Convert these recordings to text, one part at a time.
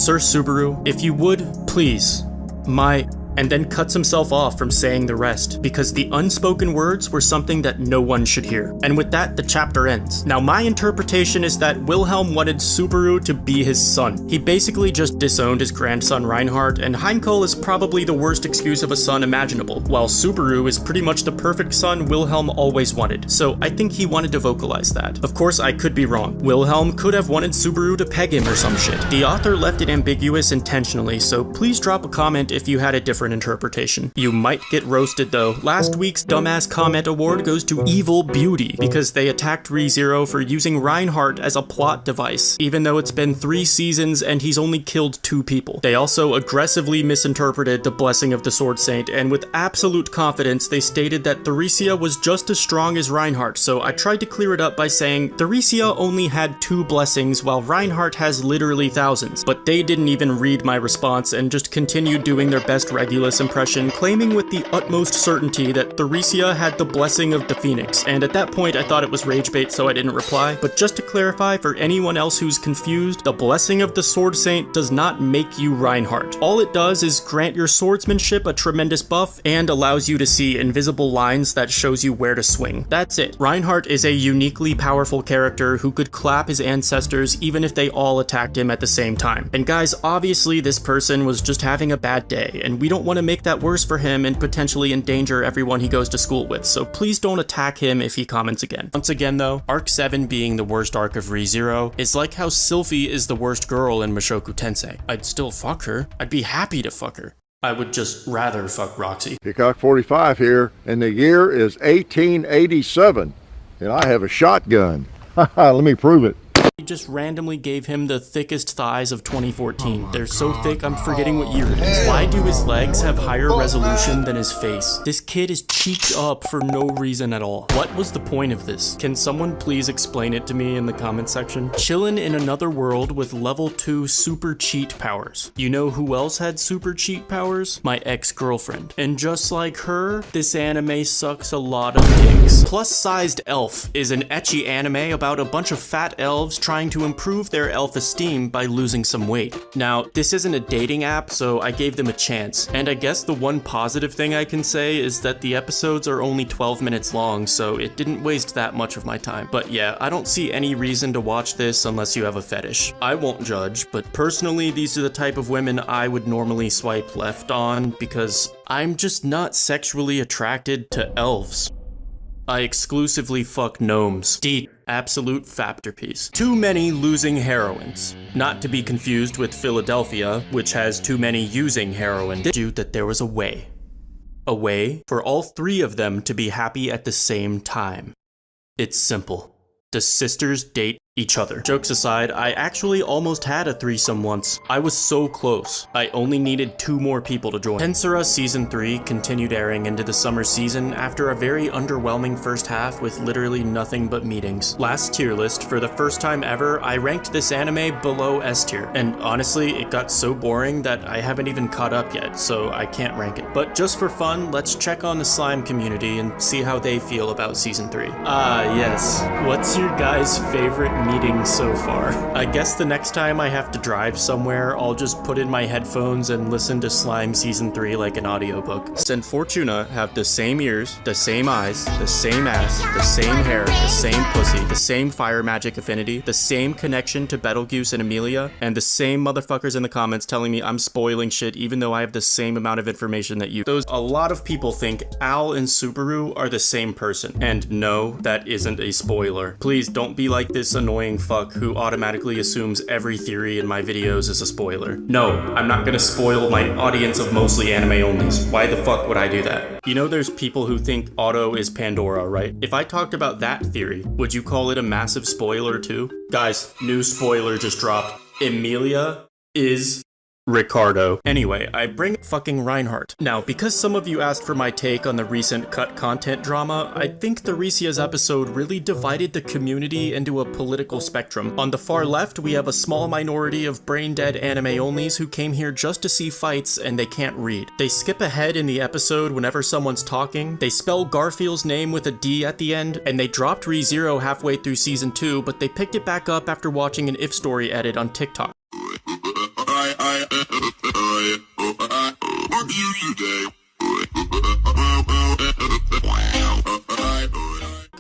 Sir Subaru, if you would, please, and then cuts himself off from saying the rest, because the unspoken words were something that no one should hear. And with that, the chapter ends. Now, my interpretation is that Wilhelm wanted Subaru to be his son. He basically just disowned his grandson Reinhardt, and Heinkel is probably the worst excuse of a son imaginable, while Subaru is pretty much the perfect son Wilhelm always wanted. So I think he wanted to vocalize that. Of course, I could be wrong. Wilhelm could have wanted Subaru to peg him or some shit. The author left it ambiguous intentionally, so please drop a comment if you had a different interpretation. You might get roasted though. Last week's dumbass comment award goes to Evil Beauty because they attacked ReZero for using Reinhardt as a plot device, even though it's been 3 seasons and he's only killed 2 people. They also aggressively misinterpreted the Blessing of the Sword Saint, and with absolute confidence they stated that Theresia was just as strong as Reinhardt, so I tried to clear it up by saying Theresia only had 2 blessings while Reinhardt has literally thousands, but they didn't even read my response and just continued doing their best Regulus impression, claiming with the utmost certainty that Theresia had the Blessing of the Phoenix, and at that point I thought it was rage bait, so I didn't reply. But just to clarify for anyone else who's confused, the Blessing of the Sword Saint does not make you Reinhardt. All it does is grant your swordsmanship a tremendous buff and allows you to see invisible lines that shows you where to swing. That's it. Reinhardt is a uniquely powerful character who could clap his ancestors even if they all attacked him at the same time. And guys, obviously this person was just having a bad day, and we don't want to make that worse for him and potentially endanger everyone he goes to school with, so please don't attack him if he comments again. Once again though, Arc 7 being the worst arc of ReZero is like how Sylphie is the worst girl in Mushoku Tensei. I'd still fuck her. I'd be happy to fuck her. I would just rather fuck Roxy. Peacock 45 here, and the year is 1887, and I have a shotgun. Let me prove it. He just randomly gave him the thickest thighs of 2014. They're so thick I'm forgetting what year it is. Why do his legs have higher resolution than his face? This kid is cheeked up for no reason at all. What was the point of this? Can someone please explain it to me in the comment section? Chillin' in another world with level 2 super cheat powers. You know who else had super cheat powers? My ex-girlfriend. And just like her, this anime sucks a lot of dicks. Plus-sized Elf is an ecchi anime about a bunch of fat elves trying to improve their elf-esteem by losing some weight. Now, this isn't a dating app, so I gave them a chance, and I guess the one positive thing I can say is that the episodes are only 12 minutes long, so it didn't waste that much of my time. But yeah, I don't see any reason to watch this unless you have a fetish. I won't judge, but personally, these are the type of women I would normally swipe left on because I'm just not sexually attracted to elves. I exclusively fuck gnomes. Deep. Absolute fapterpiece. Too many losing heroines. Not to be confused with Philadelphia, which has too many using heroin. Did you that there was a way for all 3 of them to be happy at the same time. It's simple. The sisters date each other. Jokes aside, I actually almost had a threesome once. I was so close. I only needed 2 more people to join. Tensura Season 3 continued airing into the summer season after a very underwhelming first half with literally nothing but meetings. Last tier list, for the first time ever, I ranked this anime below S tier, and honestly, it got so boring that I haven't even caught up yet, so I can't rank it. But just for fun, let's check on the slime community and see how they feel about Season 3. Yes. What's your guys' favorite meeting so far? I guess the next time I have to drive somewhere, I'll just put in my headphones and listen to Slime Season 3 like an audiobook. And Fortuna have the same ears, the same eyes, the same ass, the same hair, the same pussy, the same fire magic affinity, the same connection to Betelgeuse and Amelia, and the same motherfuckers in the comments telling me I'm spoiling shit even though I have the same amount of information that you. A lot of people think Al and Subaru are the same person, and no, that isn't a spoiler. Please don't be like this annoying fuck who automatically assumes every theory in my videos is a spoiler. No, I'm not gonna spoil my audience of mostly anime-onlys. Why the fuck would I do that? You know there's people who think Otto is Pandora, right? If I talked about that theory, would you call it a massive spoiler too? Guys, new spoiler just dropped. Emilia is Ricardo. Anyway, I bring fucking Reinhardt. Now, because some of you asked for my take on the recent cut content drama, I think Theresia's episode really divided the community into a political spectrum. On the far left, we have a small minority of brain-dead anime-onlys who came here just to see fights and they can't read. They skip ahead in the episode whenever someone's talking, they spell Garfield's name with a D at the end, and they dropped ReZero halfway through Season 2, but they picked it back up after watching an If Story edit on TikTok.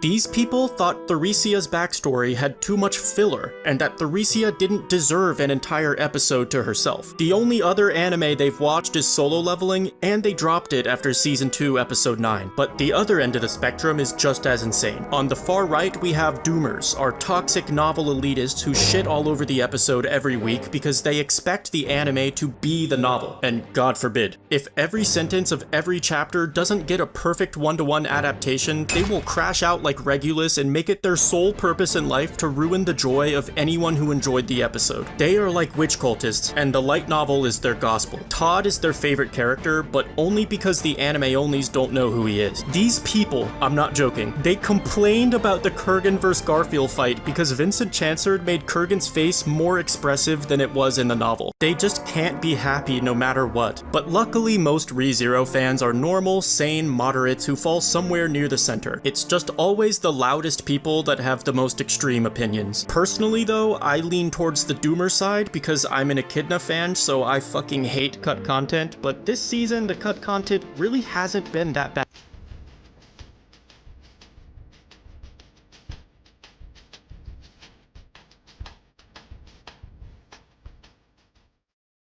These people thought Theresia's backstory had too much filler, and that Theresia didn't deserve an entire episode to herself. The only other anime they've watched is Solo Leveling, and they dropped it after Season 2, Episode 9. But the other end of the spectrum is just as insane. On the far right, we have Doomers, our toxic novel elitists who shit all over the episode every week because they expect the anime to be the novel. And God forbid, if every sentence of every chapter doesn't get a perfect one-to-one adaptation, they will crash out like Regulus and make it their sole purpose in life to ruin the joy of anyone who enjoyed the episode. They are like witch cultists, and the light novel is their gospel. Todd is their favorite character, but only because the anime-onlys don't know who he is. These people, I'm not joking, they complained about the Kurgan vs. Garfield fight because Vincent Chancellor made Kurgan's face more expressive than it was in the novel. They just can't be happy no matter what. But luckily, most ReZero fans are normal, sane moderates who fall somewhere near the center. It's just always the loudest people that have the most extreme opinions. Personally though, I lean towards the Doomer side because I'm an Echidna fan, so I fucking hate cut content, but this season the cut content really hasn't been that bad.